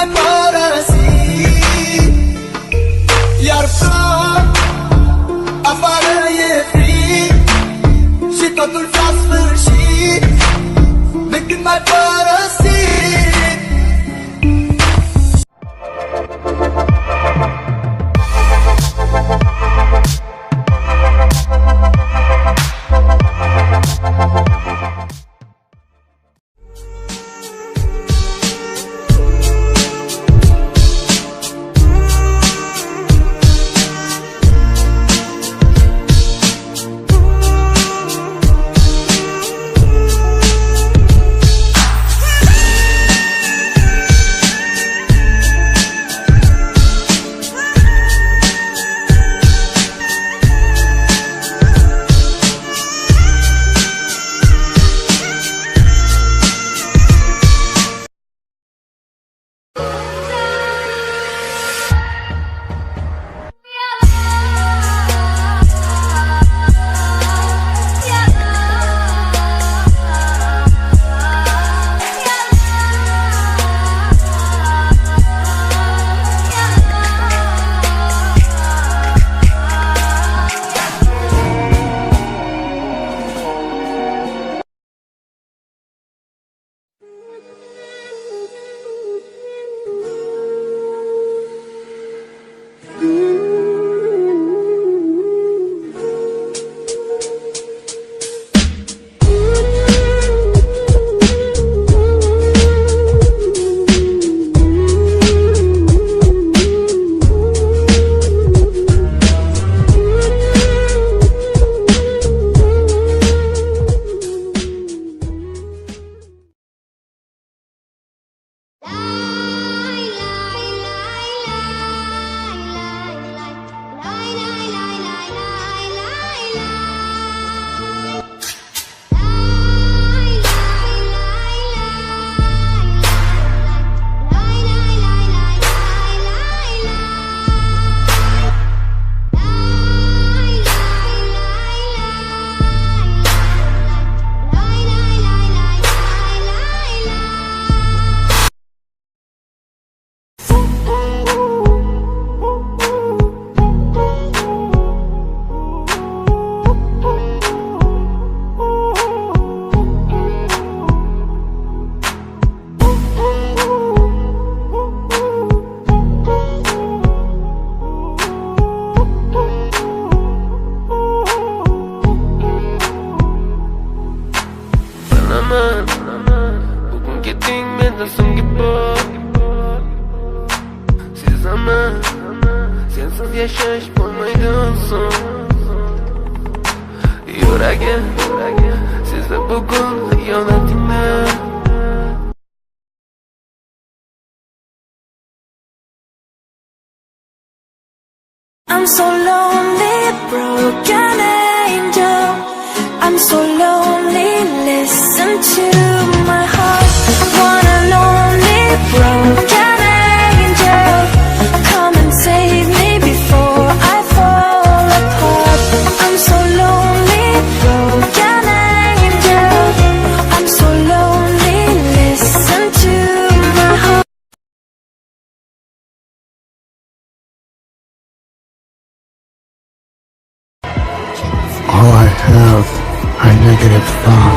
mai părăsi. Iar flori afară e frig și totul s-a sfârșit de când m-ai părăsit. I'm so lonely, broken angel. I'm so lonely, listen to my heart. One and only broken angel, come and save me before I fall apart. I'm so lonely, broken angel. I'm so lonely, listen to my heart. All I have are negative thoughts.